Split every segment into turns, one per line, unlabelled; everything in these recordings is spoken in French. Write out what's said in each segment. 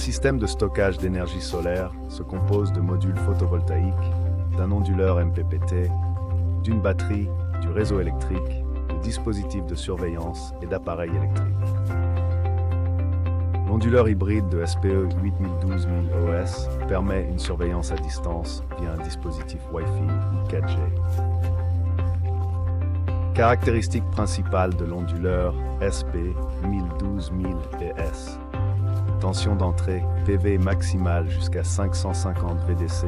système de stockage d'énergie solaire se compose de modules photovoltaïques, d'un onduleur MPPT, d'une batterie, du réseau électrique, de dispositifs de surveillance et d'appareils électriques. L'onduleur hybride de SPE 8012 permet une surveillance à distance via un dispositif Wi-Fi ou 4G. Caractéristique principale de l'onduleur SP 112000ES. Tension d'entrée PV maximale jusqu'à 550 VDC,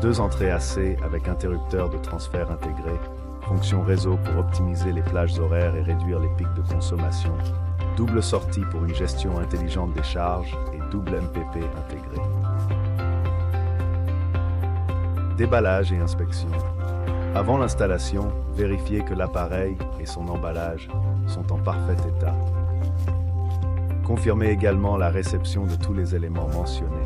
2 entrées AC avec interrupteur de transfert intégré, fonction réseau pour optimiser les plages horaires et réduire les pics de consommation, double sortie pour une gestion intelligente des charges et double MPP intégré. Déballage et inspection. Avant l'installation, vérifiez que l'appareil et son emballage sont en parfait état. Confirmez également la réception de tous les éléments mentionnés.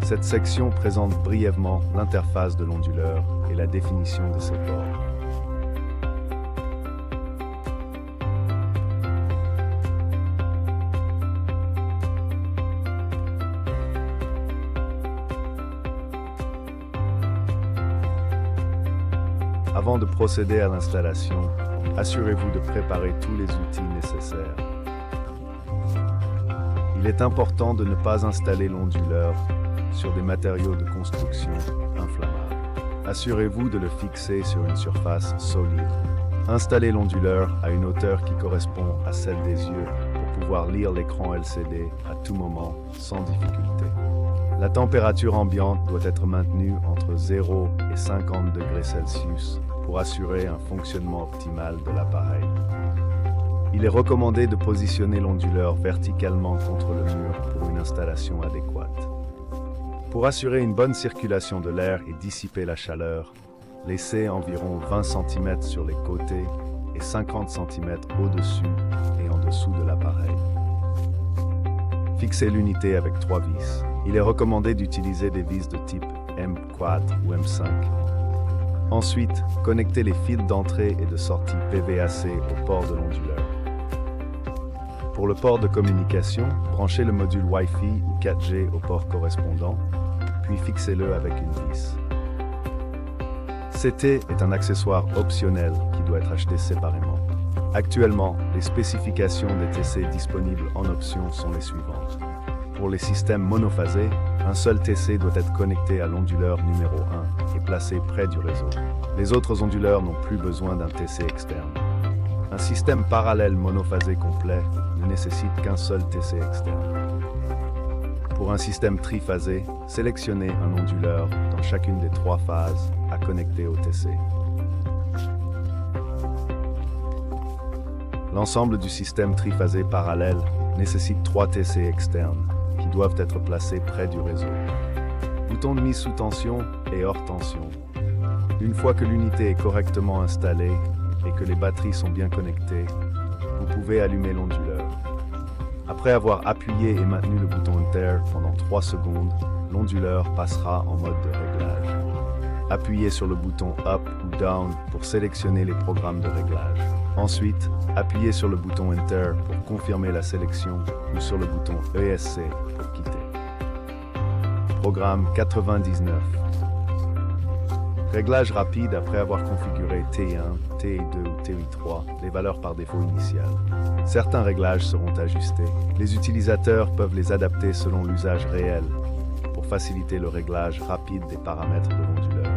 Cette section présente brièvement l'interface de l'onduleur et la définition de ses ports. Avant de procéder à l'installation, assurez-vous de préparer tous les outils nécessaires. Il est important de ne pas installer l'onduleur sur des matériaux de construction inflammables. Assurez-vous de le fixer sur une surface solide. Installez l'onduleur à une hauteur qui correspond à celle des yeux pour pouvoir lire l'écran LCD à tout moment sans difficulté. La température ambiante doit être maintenue entre 0 et 50 degrés Celsius pour assurer un fonctionnement optimal de l'appareil. Il est recommandé de positionner l'onduleur verticalement contre le mur pour une installation adéquate. Pour assurer une bonne circulation de l'air et dissiper la chaleur, laissez environ 20 cm sur les côtés et 50 cm au-dessus et en dessous de l'appareil. Fixez l'unité avec 3 vis. Il est recommandé d'utiliser des vis de type M4 ou M5. Ensuite, connectez les fils d'entrée et de sortie PVAC au port de l'onduleur. Pour le port de communication, branchez le module Wi-Fi ou 4G au port correspondant, puis fixez-le avec une vis. CT est un accessoire optionnel qui doit être acheté séparément. Actuellement, les spécifications des TC disponibles en option sont les suivantes. Pour les systèmes monophasés, un seul TC doit être connecté à l'onduleur numéro 1 et placé près du réseau. Les autres onduleurs n'ont plus besoin d'un TC externe. Un système parallèle monophasé complet ne nécessite qu'un seul TC externe. Pour un système triphasé, sélectionnez un onduleur dans chacune des 3 phases à connecter au TC. L'ensemble du système triphasé parallèle nécessite 3 TC externes qui doivent être placés près du réseau. Bouton de mise sous tension et hors tension. Une fois que l'unité est correctement installée et que les batteries sont bien connectées, vous pouvez allumer l'onduleur. Après avoir appuyé et maintenu le bouton Enter pendant 3 secondes, l'onduleur passera en mode de réglage. Appuyez sur le bouton Up ou Down pour sélectionner les programmes de réglage. Ensuite, appuyez sur le bouton Enter pour confirmer la sélection ou sur le bouton ESC pour quitter. Programme 99. Réglage rapide après avoir configuré TI1, TI2 ou TI3, les valeurs par défaut initiales. Certains réglages seront ajustés. Les utilisateurs peuvent les adapter selon l'usage réel pour faciliter le réglage rapide des paramètres de l'onduleur.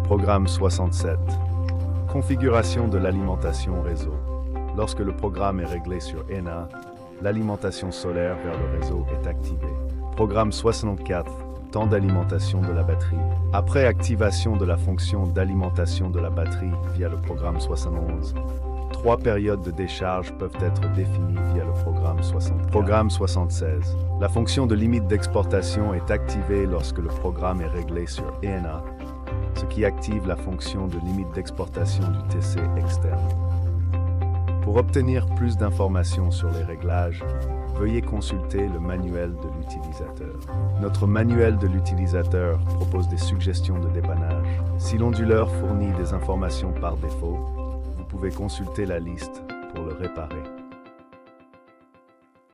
Programme 67. Configuration de l'alimentation réseau. Lorsque le programme est réglé sur ENA, l'alimentation solaire vers le réseau est activée. Programme 64. Temps d'alimentation de la batterie. Après activation de la fonction d'alimentation de la batterie via le programme 71, 3 périodes de décharge peuvent être définies via le programme 60. Programme 76. La fonction de limite d'exportation est activée lorsque le programme est réglé sur ENA, ce qui active la fonction de limite d'exportation du TC externe. Pour obtenir plus d'informations sur les réglages, veuillez consulter le manuel de l'utilisateur. Notre manuel de l'utilisateur propose des suggestions de dépannage. Si l'onduleur fournit des informations par défaut, vous pouvez consulter la liste pour le réparer.